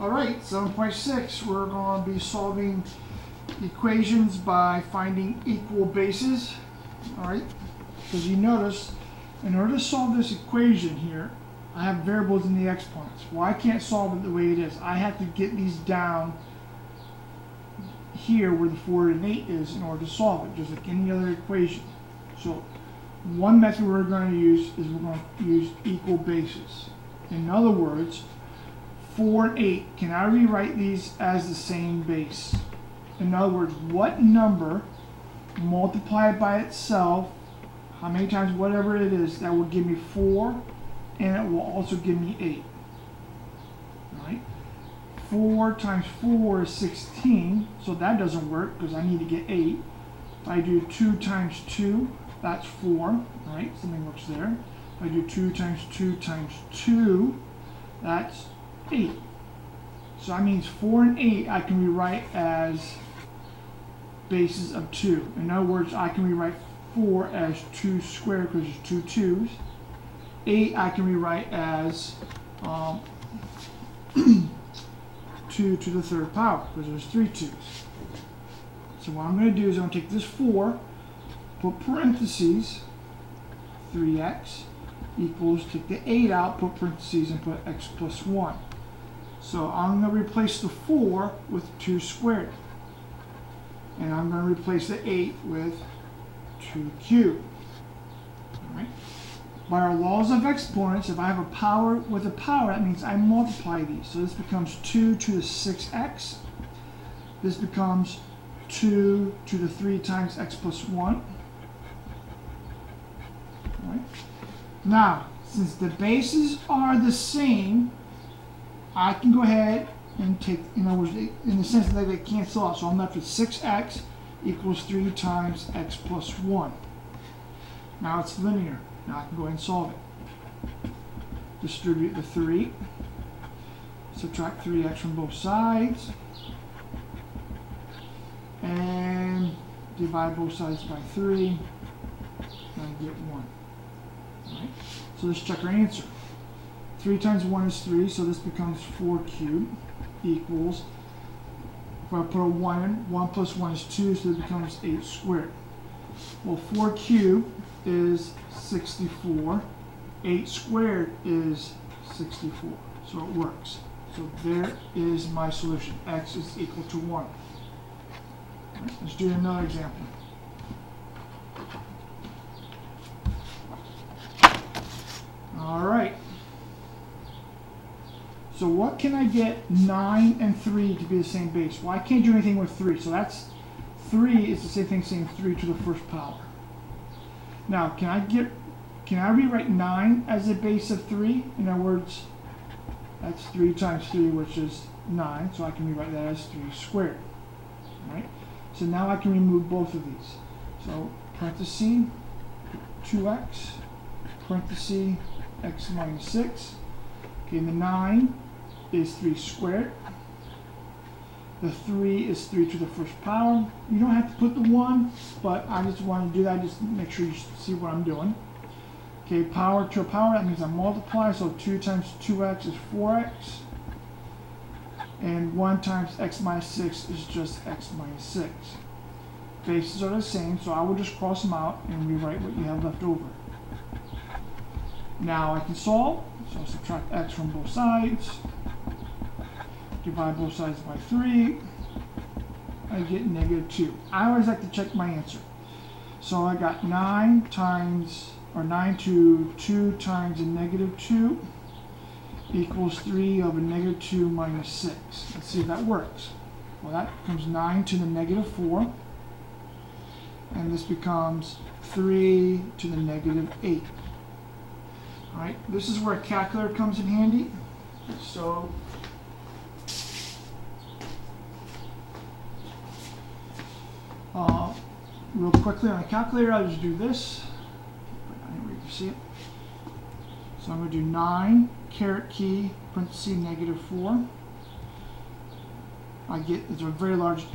Alright, 7.6, we're going to be solving equations by finding equal bases. Alright, because you notice, in order to solve this equation here, I have variables in the exponents. Well, I can't solve it the way it is. I have to get these down here where the 4 and 8 is in order to solve it, just like any other equation. So, one method we're going to use is we're going to use equal bases. In other words, 4 and 8, can I rewrite these as the same base? In other words, what number multiplied by itself, how many times, whatever it is, that will give me 4, and it will also give me 8. Right? 4 times 4 is 16, so that doesn't work because I need to get 8. If I do 2 times 2, that's 4, right? Something works there. If I do 2 times 2 times 2, that's 8. So that means 4 and 8 I can rewrite as bases of 2. In other words, I can rewrite 4 as 2 squared because there's 2 2's. 8 I can rewrite as 2 to the 3rd power because there's 3 2's. So what I'm going to do is I'm going to take this 4, put parentheses, 3x equals, take the 8 out, put parentheses, and put x plus 1. So I'm going to replace the 4 with 2 squared. And I'm going to replace the 8 with 2 cubed. Alright? By our laws of exponents, if I have a power with a power, that means I multiply these. So this becomes 2 to the 6x. This becomes 2 to the 3 times x plus 1. Alright? Now, since the bases are the same, I can go ahead and take, in other words, in the sense that they cancel out. So I'm left with 6x equals 3 times x plus 1. Now it's linear. Now I can go ahead and solve it. Distribute the 3. Subtract 3x from both sides. And divide both sides by 3. And I get 1. Alright? So let's check our answer. 3 times 1 is 3, so this becomes 4 cubed equals, if I put a 1 in, 1 plus 1 is 2, so it becomes 8 squared. Well, 4 cubed is 64. 8 squared is 64. So it works. So there is my solution. X is equal to 1. Right, let's do another example. All right. So what can I get 9 and 3 to be the same base? Well, I can't do anything with 3. So that's 3 is the same thing saying 3 to the 1st power. Now, can I rewrite 9 as a base of 3? In other words, that's 3 times 3, which is 9. So I can rewrite that as 3 squared. All right? So now I can remove both of these. So parenthesis 2x, parenthesis x minus 6. Okay, the 9 is 3 squared. The 3 is 3 to the 1st power. You don't have to put the 1, but I just want to do that just to make sure you see what I'm doing. Okay, power to a power, that means I multiply, so 2 times 2x is 4x. And 1 times x minus 6 is just x minus 6. Bases are the same, so I will just cross them out and rewrite what you have left over. Now I can solve, so I'll subtract x from both sides. Divide both sides by 3. I get negative 2. I always like to check my answer. So I got 9 times, or 9 to 2 times a negative 2 equals 3 over negative 2 minus 6. Let's see if that works. Well, that becomes 9 to the negative 4. And this becomes 3 to the negative 8. Alright, this is where a calculator comes in handy. So real quickly on a calculator, I'll just do this. Anyway, you can see it. So I'm going to do 9, caret key, parenthesis, negative 4. I get, it's a very large,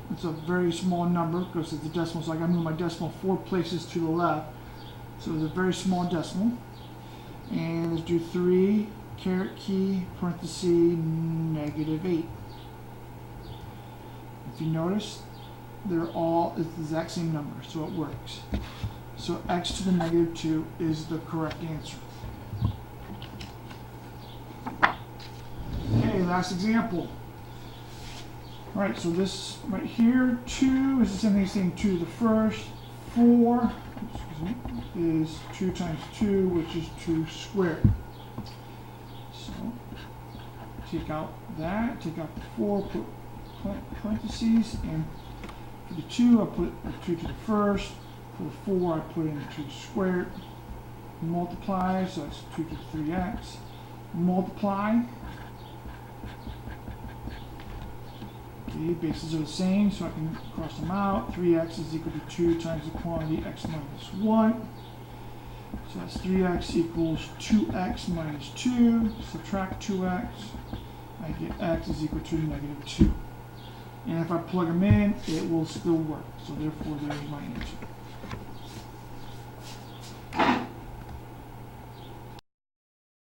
it's a very small number because it's a decimal, so I got to move my decimal 4 places to the left. So it's a very small decimal. And let's do 3 caret key, parenthesis, -8. If you notice, they're all it's the exact same number, so it works. So x to the -2 is the correct answer. Okay, last example. All right, so this right here, 2 is the same thing as saying 2 to the first. 4 is 2 times 2, which is 2 squared. So take out that, take out the 4, put parentheses, and for the 2, I put the 2 to the first. For the 4, I put in 2 squared. Multiply, so that's 2 to the 3x. Multiply. Okay, bases are the same, so I can cross them out. 3x is equal to 2 times the quantity x minus 1. So that's 3x equals 2x minus 2. Subtract 2x. I get x is equal to -2. And if I plug them in, it will still work. So therefore, there's my answer.